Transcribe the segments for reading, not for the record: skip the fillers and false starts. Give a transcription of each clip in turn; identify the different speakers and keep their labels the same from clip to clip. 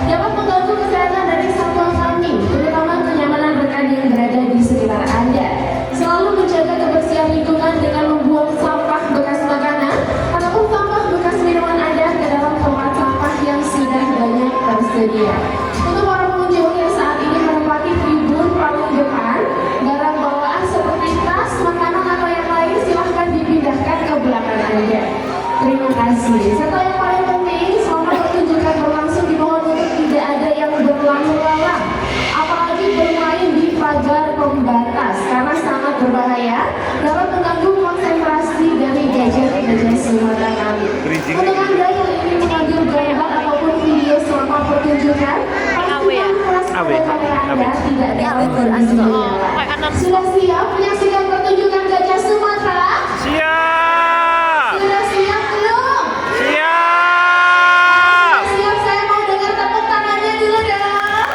Speaker 1: dapat mengganggu kesehatan dari satwa kami, terutama kenyamanan rekan yang berada di sekitar Anda. Selalu menjaga kebersihan lingkungan dengan membuang sampah bekas makanan ataupun sampah bekas minuman Anda ke dalam tempat sampah yang sudah banyak tersedia. Untuk para pengunjung yang saat ini menempati tribun paling depan, barang bawaan seperti tas, makanan atau yang lain silahkan dipindahkan ke belakang Anda. Terima kasih. Serta yang paling penting, selama pertunjukan berlangsung dimohon untuk tidak ada yang berlalu-lalang, apalagi bermain di pagar pembatas karena sangat berbahaya, dapat mengganggu konsentrasi dari gajah-gajah Sumatera kami. Untuk Anda yang ingin mengambil gambar ataupun video selama pertunjukan, pastikan kelas kamera Anda tidak dapat kondisi menyala. Sudah siap menyaksikan pertunjukan gajah Sumatera?
Speaker 2: Siap!
Speaker 1: Sudah siap belum?
Speaker 2: Siap!
Speaker 1: Siap, saya mau dengar tepuk tangannya dulu dong.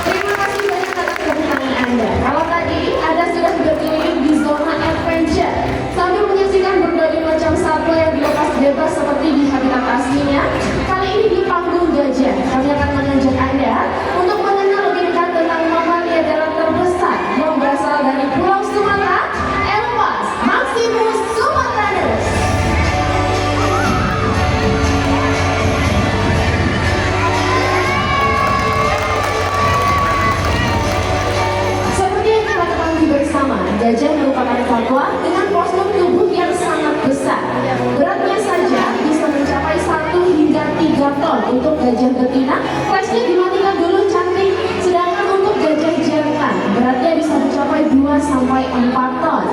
Speaker 1: Terima kasih banyak atas tepuk tangan Anda. Kalau tadi Anda sudah berkeliling di zona adventure sambil menyaksikan berbagai macam satwa yang dilepas bebas seperti di habitat aslinya, kali ini di panggung gajah kami akan mengajak Anda untuk mengenal lebih dekat tentang mamalia darat terbesar yang berasal dari Pulau Sumatera, Elephas Maximus Sumatranus. Seperti yang kita ketahui bersama, gajah merupakan satwa dengan postur tubuh yang sangat besar. Beratnya saja bisa mencapai 1 hingga 3 ton. Untuk gajah betina, flashnya dimatikan dulu cantik. Sedangkan untuk gajah jantan, beratnya bisa mencapai 2 sampai 4 ton.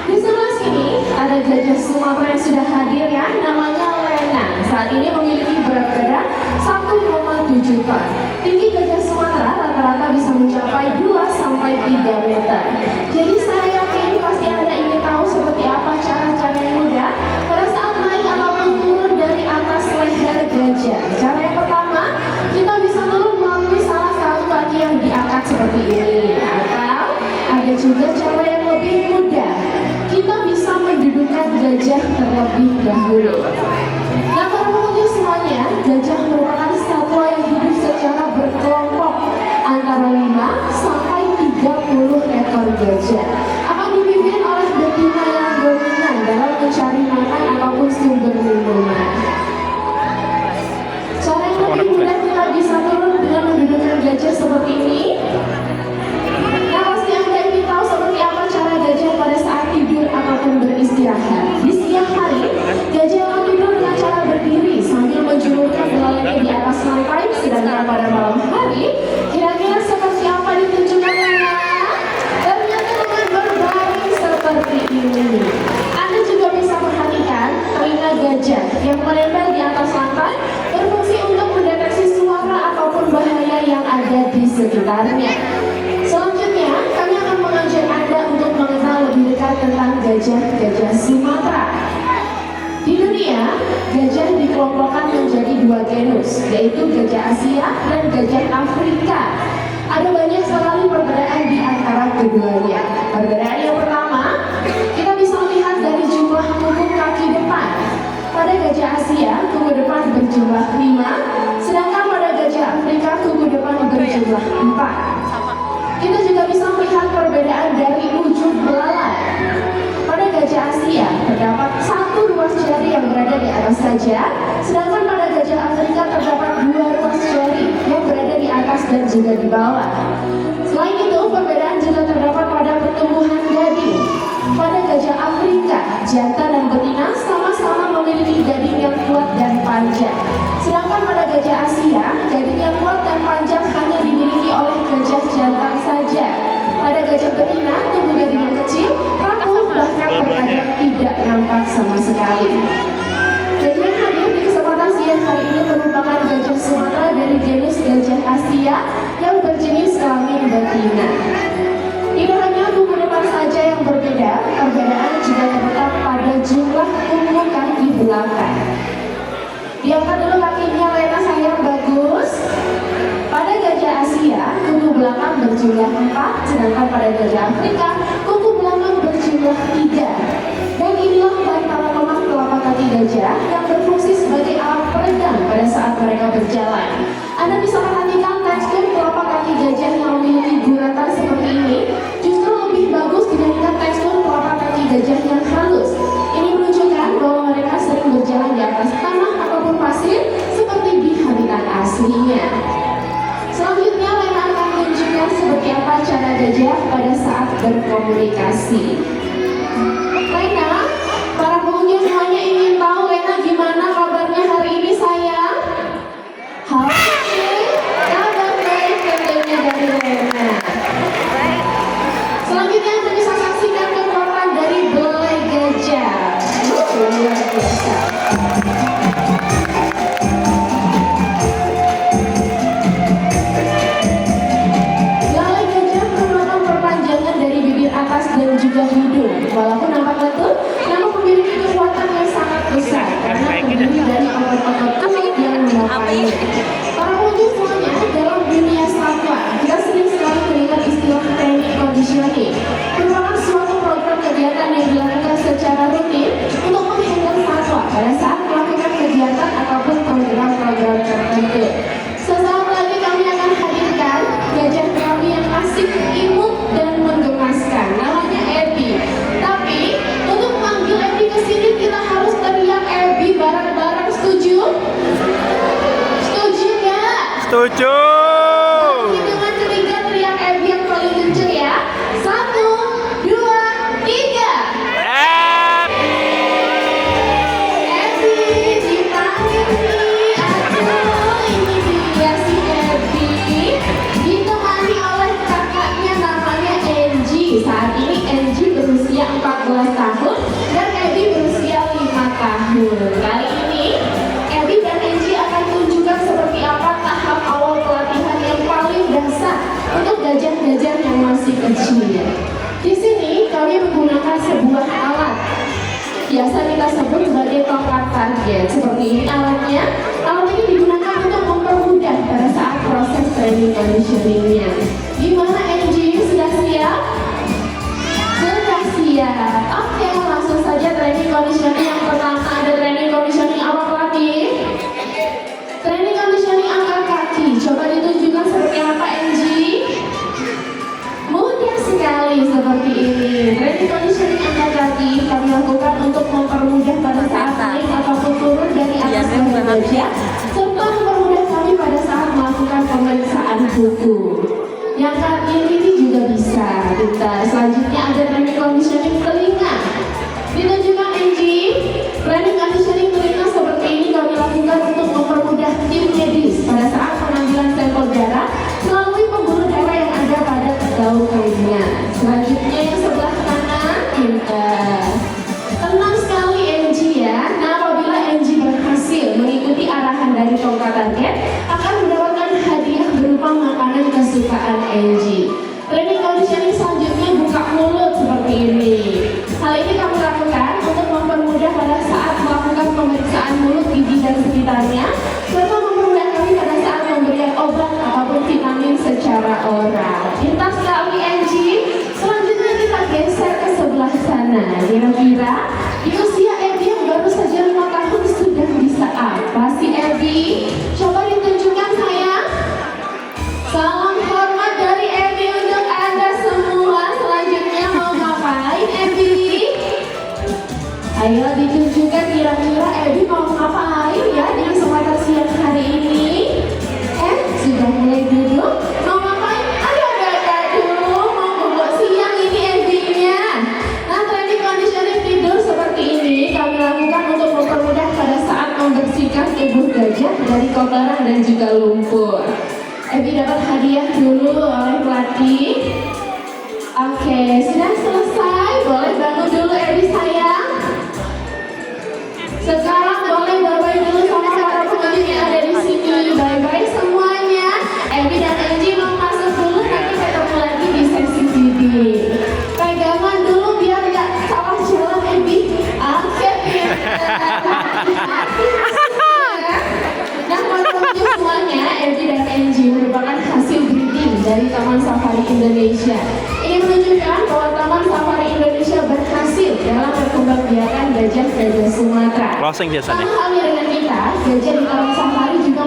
Speaker 1: Di sebelah sini ada gajah Sumatera yang sudah hadir ya, namanya Lena. Saat ini memiliki berat badan 1,7 ton. Tinggi gajah Sumatera rata-rata bisa mencapai 2 sampai 3 meter. Jadi saya yakin pasti Anda ingin tahu seperti apa cara-cara yang mudah pada saat naik ataupun turun dari atas leher gajah. Cara yang pertama, kita bisa turun melalui salah satu kaki yang diangkat seperti ini. Atau ada juga cara yang lebih mudah, kita bisa mendudukkan gajah terlebih dahulu. Nah, para pengunjung semuanya, gajah merupakan satwa yang hidup secara berkelompok antara 5 sampai 30 ekor gajah. Akan dipimpin oleh betina yang dominan dalam mencari makan ataupun sumber minuman. Cara yang lebih mudah kita bisa turun dengan mendudukkan gajah seperti ini. Nah, pasti Anda ingin tahu seperti apa cara gajah pada saat tidur ataupun beristirahat. Di siang hari, gajah akan tidur dengan cara berdiri sambil menjulurkan belalainya di atas lantai, sedangkan pada malam hari, kira-kira seperti apa ditunjukkan Lena? Ternyata dengan berbaring seperti ini. Anda juga bisa perhatikan telinga gajah yang menempel di atas lantai berfungsi untuk mendeteksi suara ataupun bahaya yang ada di sekitarnya. Selanjutnya, kami akan mengajak Anda untuk mengenal lebih dekat tentang gajah-gajah Sumatera. Di dunia, gajah dikelompokkan menjadi 2 genus, yaitu gajah Asia dan gajah Afrika. Ada banyak sekali perbedaan di antara keduanya. Perbedaan yang pertama, kita bisa melihat dari jumlah kuku kaki depan. Pada gajah Asia, kuku depan berjumlah 5, sedangkan pada gajah Afrika kuku depan berjumlah 4. Kita juga bisa melihat perbedaan dari ujung belalai. Pada gajah Asia terdapat 1 ruas jari yang berada di atas saja, sedangkan pada gajah Afrika terdapat 2 ruas jari yang berada di atas dan juga di bawah. Selain itu, perbedaan juga terdapat pada pertumbuhan gading. Pada gajah Afrika, jantan dan betina sama-sama memiliki gading yang kuat dan panjang. Sedangkan pada gajah Asia, gading yang kuat dan panjang hanya dimiliki oleh gajah jantan saja. Pada gajah betina, tubuh gading yang kecil, rapuh, bahkan terkadang tidak nampak sama sekali. Gajah yang hadir di kesempatan siang hari ini merupakan gajah Sumatera dari genus gajah Asia yang berjenis kelamin betina. Tidak hanya kuku depan saja yang berbeda, perbedaan juga terletak pada jumlah kuku kaki belakang. Diangkat dulu kakinya Lena sayang, bagus. Pada gajah Asia, kuku belakang berjumlah 4, sedangkan pada gajah Afrika, kuku belakang berjumlah 3. Dan inilah bantalan lemak telapak kaki gajah yang berfungsi sebagai alat peredam pada saat mereka berjalan. Anda bisa perhatikan tekstur telapak kaki gajah yang memiliki guratan seperti ini justru lebih bagus dibandingkan tekstur telapak kaki gajah yang halus. Ini menunjukkan bahwa mereka sering berjalan di atas tanah ataupun pasir seperti di habitat aslinya. Selanjutnya, Lena akan menunjukkan seperti apa cara gajah pada saat berkomunikasi. Lena, para pengunjung semuanya ingin tahu Lena gimana kabarnya hari ini sayang? Oke, kabar baik tentunya dari Lena. Selanjutnya Anda bisa saksikan kekuatan dari belai gajah. Luar biasa. Belai gajah merupakan perpanjangan dari bibir atas dan juga hidung. Walaupun nampak letut, namun memiliki kekuatan yang sangat besar karena terdiri dari otot-otot kulit yang melopainya. Para pengunjung semuanya, dalam dunia satwa, kita sering sekali mendengar istilah training conditioning. Merupakan suatu program kegiatan yang dilakukan secara rutin untuk menghandle satwa pada saat melakukan kegiatan ataupun program-program tertentu. Sesaat lagi kami akan hadirkan gajah kami yang asik, imut, dan menggemaskan. Namanya Abby. Tapi untuk memanggil Abby ke sini kita harus teriak Abby bareng-bareng. Setuju? Setuju nggak?
Speaker 2: Setuju.
Speaker 1: Hitungan ketiga teriak Abby yang paling kenceng ya. 1, 2, 3. Abby dipanggil nih. Aduh, ini dia si Abby. Ditemani oleh kakaknya namanya Angie. Saat ini Angie berusia 14 tahun dan Abby berusia 5 tahun. Kali ini Abby dan Angie akan tunjukkan seperti apa tahap awal pelatihan yang paling dasar untuk gajah-gajah yang masih kecil. Di sini kami menggunakan sebuah alat biasa kita sebut sebagai tongkat target. Seperti ini alatnya. Alat ini digunakan untuk mempermudah pada saat proses training conditioning-nya. Gimana Angie? Sudah siap? Sudah siap. Oke, langsung saja training conditioning yang pertama. Ada training conditioning apa pelatih? Training conditioning angkat kaki. Coba ditunjukkan seperti apa Angie? Mudah sekali seperti ini. Training conditioning angkat kaki kami lakukan untuk mempermudah pada saat naik ataupun turun dari atas badan gajah, serta mempermudah kami pada saat melakukan pemeriksaan buku. Yang ini juga bisa kita. Selanjutnya ada training conditioning telinga. Ditunjukkan Angie. Training conditioning telinga seperti ini kami lakukan untuk mempermudah tim medis pada saat pengambilan sampel darah melalui pembuluh darah yang ada pada daun telinga. Selanjutnya yang sebelah kanan, pintar. Tenang sekali Angie ya. Nah, apabila Angie berhasil mengikuti arahan dari tongkat target, akan mendapatkan hadiah berupa makanan kesukaan Angie. Training conditioning selanjutnya buka mulut seperti ini. Hal ini kami lakukan untuk mempermudah pada saat melakukan pemeriksaan mulut, gigi dan sekitarnya, serta mempermudah kami pada saat memberikan obat ataupun vitamin secara oral. Pintar sekali Angie. Selanjutnya kita geser ke sebelah sana. Kira-kira di usia Abby yang baru saja 5 tahun sudah bisa apa sih Abby? Coba ditunjukkan sayang. Salam hormat dari Abby untuk Anda semua. Selanjutnya mau ngapain Abby? Ayo ditunjukkan kira-kira Abby mau ngapain ya di kesempatan siang hari ini? Sudah mulai duduk? Mau ngapain? Aduh, mau bobok siang ini Abby-nya. Nah, training conditioning tidur seperti ini kami lakukan untuk mempermudah pada saat membersihkan tubuh gajah dari kotoran dan juga lumpur. Abby dapat hadiah dulu oleh pelatih. Oke, sudah selesai. Boleh bangun dulu Abby sayang. Sekarang boleh bye-bye dulu sama para pengunjung yang ada di sini. Bye-bye semuanya. Abby dan Angie mau masuk dulu, nanti ketemu lagi di sesi video. Pegangan dulu biar nggak salah jalan Abby. Oke, nah, para pengunjung semuanya, Abby dan Angie merupakan hasil breeding dari Taman Safari Indonesia. Ini menunjukkan bahwa Taman Safari Indonesia berhasil dalam berkembangbiakan gajah-gajah Sumatera.
Speaker 2: Closing biasanya.
Speaker 1: Sama halnya dengan kita, gajah di Taman Safari juga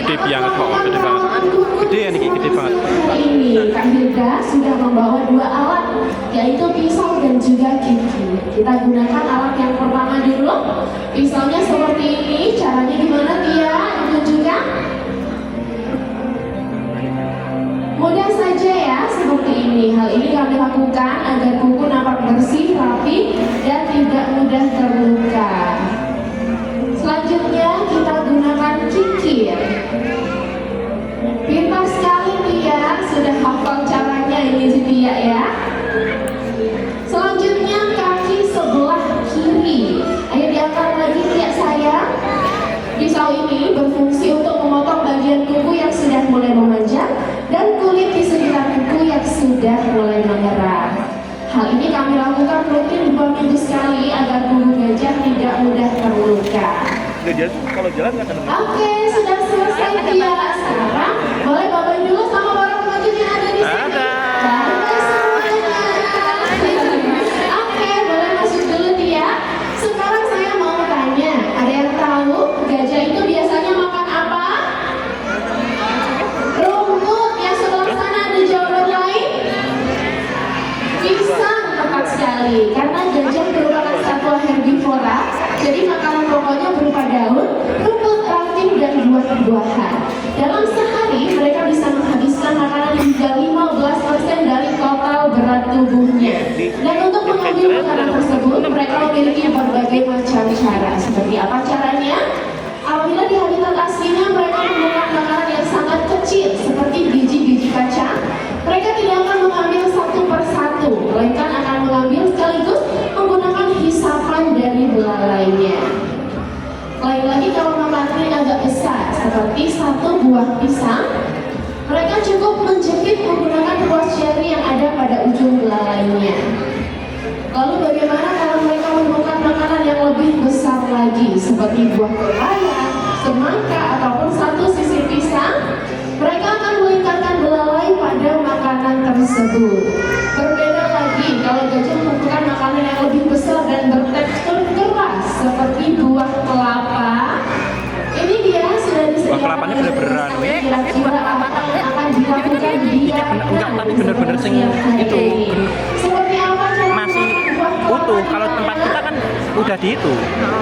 Speaker 2: Gede banget kok, gede banget. Gede ya nih, gede banget.
Speaker 1: Ini Kak Hilda sudah membawa dua alat, yaitu pisau dan juga gigi. Kita gunakan alat yang pertama dulu. Pisaunya seperti ini. Caranya gimana Tia? Ditunjukkan. Mudah saja ya, seperti ini. Hal ini kami lakukan agar kuku nampak bersih, rapi, dan tidak mudah terluka. Selanjutnya kita gunakan kikir. Pintar sekali Tia, sudah hafal caranya ini Tia ya. Selanjutnya kaki sebelah kiri. Ayo diangkat lagi Tia sayang. Pisau ini berfungsi untuk memotong bagian kuku yang sudah mulai memanjang dan kulit di sekitar kuku yang sudah mulai mengerah. Hal ini kami lakukan rutin 2 minggu sekali agar kuku gajah tidak mudah terluka.
Speaker 2: Kalau jalan nggak kena.
Speaker 1: Oke, sudah selesai Tia. Sekarang boleh bapak dulu sama para pengunjung yang ada di sini. Bye semuanya. Oke, boleh masuk dulu Tia. Sekarang saya mau tanya, ada yang tahu gajah itu biasanya makan apa? Rumput. Yang sebelah sana ada jawaban lain? Pisang, tepat sekali. Karena gajah merupakan satwa herbivora, jadi makanan pokoknya berupa daun, rumput, ranting, dan buah-buahan. Dalam sehari, mereka bisa menghabiskan makanan hingga 15% dari total berat tubuhnya. Dan untuk mengambil makanan tersebut, mereka memiliki berbagai macam cara. Seperti apa caranya? Apabila di habitat aslinya mereka menemukan makanan yang sangat kecil, seperti biji-biji kacang, mereka tidak akan mengambil satu persatu, melainkan akan mengambil sekaligus menggunakan hisapan dari belalainya. Lain lagi kalau memakan agak besar, seperti satu buah pisang, mereka cukup menjepit menggunakan ruas jari yang ada pada ujung belalainya. Lalu bagaimana kalau mereka menemukan makanan yang lebih besar lagi, seperti buah pepaya, semangka, ataupun satu sisir pisang? Mereka akan melingkarkan belalai pada makanan tersebut. Berbeda lagi kalau gajah menemukan makanan yang lebih besar dan bertekstur keras, seperti buah kelapa. Ini dia sudah disediakan.
Speaker 2: Buah kelapanya bener-beneran.
Speaker 1: Kira-kira apa yang akan dilakukan dia?
Speaker 2: Enggak, tapi bener-bener sing itu.
Speaker 1: Seperti apa cara
Speaker 2: Masih utuh. Kalau tempat kita kan udah di itu.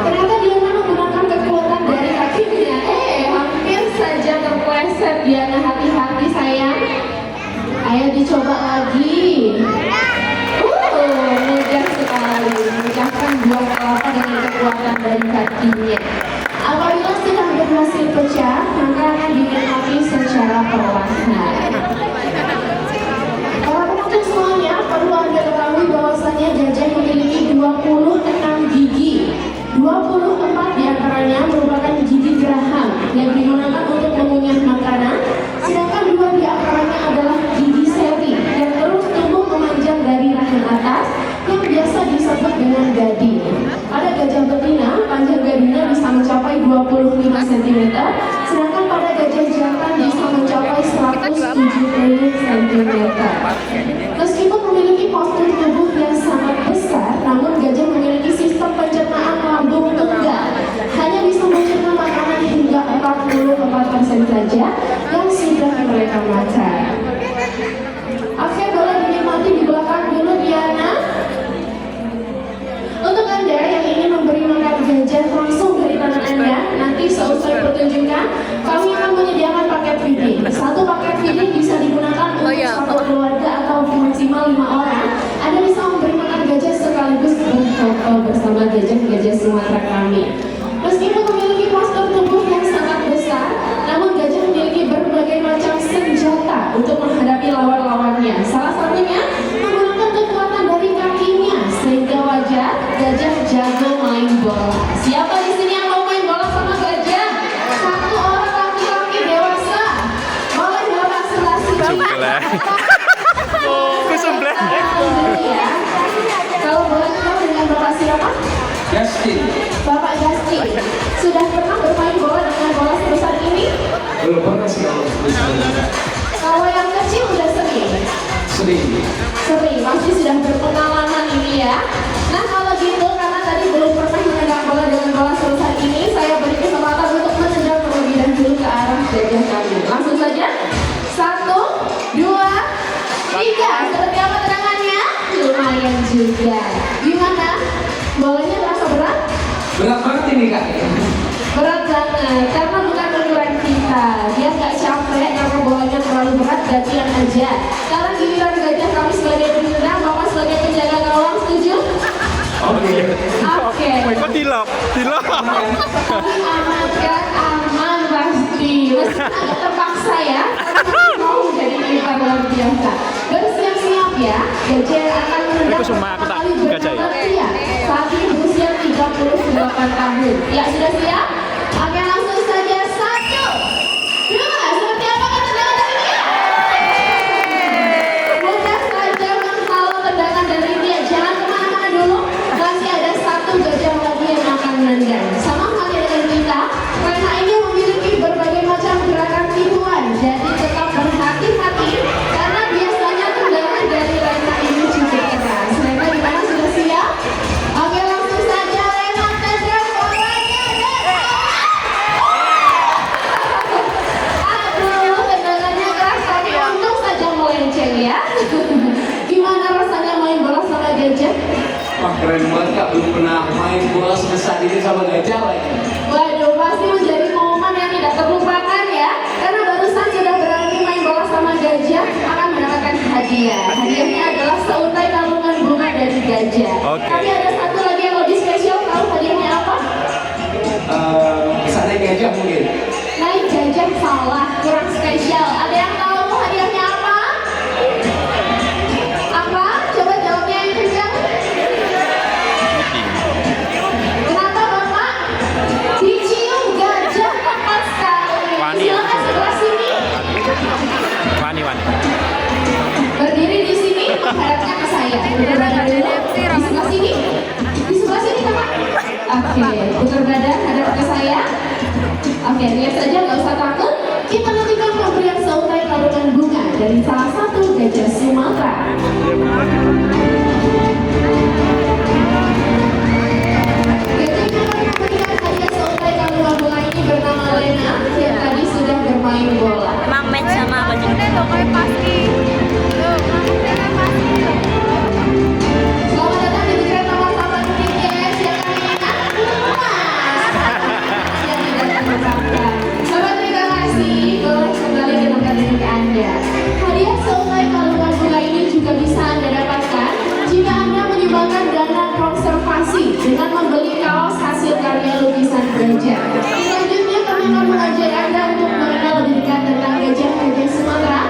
Speaker 1: Ternyata Diana menggunakan kekuatan dari kakinya. Hampir saja terpleset Diana, hati-hati sayang. Ayo dicoba lagi. Mudah sekali memecahkan buah kelapa dengan kekuatan dari kakinya. Apabila sudah berhasil pecah, maka akan dinikmati secara perlahan. Para penonton semuanya, perlu Anda ketahui bahwasanya gajah memiliki 26 gigi. 24 diantaranya merupakan gigi geraham yang digunakan untuk mengunyah makanan, sedangkan 2 diantaranya adalah gigi seri yang terus tumbuh memanjang dari rahim atas yang biasa disebut dengan gading. Pada gajah betina, panjang gadingnya bisa mencapai 25 cm, sedangkan pada gajah jantan bisa mencapai 170 cm. Meskipun memiliki postur tubuh yang sangat besar, namun gajah memiliki sistem pencernaan lambung tunggal. Hanya bisa mencerna makanan hingga 44% saja yang sudah mereka makan. Oke, boleh dinikmati di belakang dulu Diana. Untuk Anda yang ingin memberi makan gajah langsung dari tangan Anda, nanti seusai pertunjukan, kami akan menyediakan paket feeding. Satu paket feeding bisa digunakan untuk satu keluarga atau maksimal 5 orang. Anda bisa memberi makan gajah sekaligus berfoto bersama gajah-gajah Sumatera kami. Meskipun memiliki postur tubuh yang sangat besar, namun gajah memiliki berbagai macam senjata untuk menghadapi lawan-lawannya. Salah satunya menggunakan kekuatan dari kakinya, sehingga wajar gajah jago main bola. Siapa di sini yang mau main bola sama gajah? Satu orang laki-laki dewasa. Boleh Bapak sebelah sini.
Speaker 2: Sebelah. Sebelah.
Speaker 1: Ya. Kalau boleh kenal dengan Bapak siapa?
Speaker 3: Justin.
Speaker 1: Bapak Justin. Sudah pernah bermain bola dengan bola sebesar ini?
Speaker 3: Belum pernah sih kalau
Speaker 1: Kalau yang kecil udah sering?
Speaker 3: sering.
Speaker 1: Sering, pasti sudah berpengalaman ini ya. Nah kalau gitu, karena tadi belum pernah menendang bola dengan bola sebesar ini, saya beri kesempatan untuk menendang terlebih dahulu ke arah gajah langsung saja. 1, 2, 3. Seperti apa tendangannya? Lumayan juga. Gimana? Bolanya terasa berat?
Speaker 3: Berat banget ini kak.
Speaker 1: Berat banget, karena bukan ukuran kita. Dia nggak capek karena bolanya terlalu berat, gantian aja. Sekarang giliran gajah, kami sebagai penendang, Bapak sebagai penjaga gawang, setuju?
Speaker 3: Oke.
Speaker 1: Oke.
Speaker 2: Kok dilap?
Speaker 1: Aman kan? Aman pasti. Meskipun agak terpaksa ya. Tapi mau jadi kita luar biasa. Bersiap-siap ya. Gajah yang akan menendang
Speaker 2: Itu cuma aku tak
Speaker 1: kali
Speaker 2: gajah ya?
Speaker 1: bernama Tia. Saat ini berusia 38 tahun. Ya sudah siap? Oke, langsung saja. 1, 2. Seperti apa kan tendangan dari Tia? Mudah saja menghalau tendangan dari Tia. Jangan kemana-mana dulu. Masih ada 1 gajah lagi yang akan menendang. Sama halnya dengan kita, karena ini memiliki berbagai macam gerakan tipuan. Jadi tetap berhati-hati, karena biasanya tendangan dari Rena ini cukup keras. Rena gimana, sudah siap? Oke, langsung saja Rena tendang bolanya. Aduh, tendangannya keras, tapi untung saja melenceng ya. Gimana rasanya main bola sama gajah?
Speaker 3: Wah keren banget kak. Belum pernah main bola sebesar ini sama gajah lagi.
Speaker 1: Waduh, pasti menjadi momen yang tidak terlupakan ya. Karena barusan sudah berani main bola sama gajah, akan mendapatkan hadiah. Hadiahnya adalah seutai kalungan bunga dari gajah.
Speaker 2: Oke.
Speaker 1: Tapi ada satu lagi yang lebih spesial, tahu hadiahnya apa?
Speaker 3: Bisa naik gajah mungkin.
Speaker 1: Naik gajah salah, kurang spesial. Ada yang tahu hadiahnya apa? Apa? Coba jawabnya yang kencang. Kenapa Bapak? Dicium gajah, tepat sekali.
Speaker 2: Wani.
Speaker 1: Silakan sebelah sini.
Speaker 2: Wani.
Speaker 1: Berdiri di sini menghadapnya ke saya. Putar badan dulu. Di sebelah sini. Di sebelah sini teman. Oke, putar badan hadap ke saya. Oke, lihat saja, nggak usah takut. Kita nantikan pemberian seutai kalungan bunga dari salah satu gajah Sumatera. Gajah yang akan memberikan hadiah seutai kalungan bunga ini bernama Lena, yang tadi sudah bermain bola.
Speaker 4: Emang match sama baju
Speaker 1: Selamat datang di Negara Nomor 8 Tiket. Silakan Lena. Yang tidak terlupakan. Sobat, terima kasih. Boleh kembali ke tempat duduk Anda. Hadiah seutai kalungan bunga ini juga bisa Anda dapatkan jika Anda menyumbangkan dana konservasi dengan membeli kaos hasil karya lukisan gajah. Selanjutnya kami akan mengajak Anda untuk mengenal lebih dekat tentang gajah-gajah Sumatera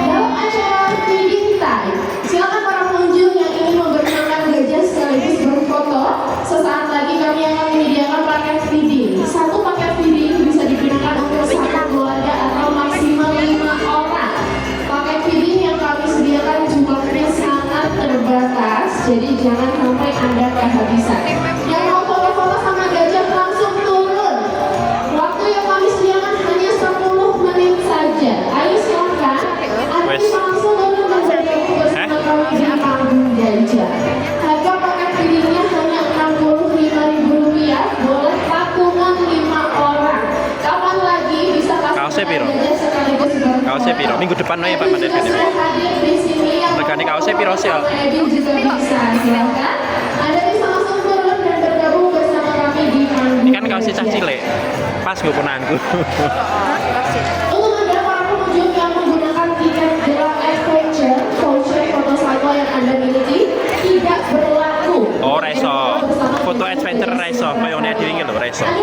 Speaker 1: dalam acara Feeding Time. Silakan para pengunjung yang ingin memperkenalkan gajah sekaligus berfoto. Sesaat lagi kami akan menyediakan paket feeding. Satu paket feeding bisa digunakan untuk satu keluarga atau maksimal 5 orang. Paket feeding yang kami sediakan jumlahnya sangat terbatas, jadi jangan sampai Anda kehabisan. Yang mau foto-foto sama gajah langsung turun. Waktu yang kami sediakan hanya 10 menit saja. Ayo silakan. Anda bisa langsung turun dan bergabung bersama kami di panggung gajah. Harga paket feedingnya hanya Rp65.000. Boleh patungan 5 orang. Kapan lagi bisa
Speaker 2: Kaosnya piro?
Speaker 1: gajah sekaligus berfoto.
Speaker 2: Kaosnya piro? Minggu depan wae Pak Mandir
Speaker 1: Sudah
Speaker 2: gini.
Speaker 1: hadir di sini yang
Speaker 2: Regane kaosnya piro sih, Al?
Speaker 1: Edil juga bisa, silakan. Anda bisa langsung turun dan bergabung bersama kami di panggung.
Speaker 2: Ini kan kaosnya cah cilik. Pas gue punanku.
Speaker 1: Untuk Anda para pengunjung yang menggunakan tiket jelang adventure, voucher foto satwa yang Anda miliki tidak berlaku.
Speaker 2: Oh, reso. Foto adventure reso. Kayak yang diringi lho, reso.
Speaker 1: Anda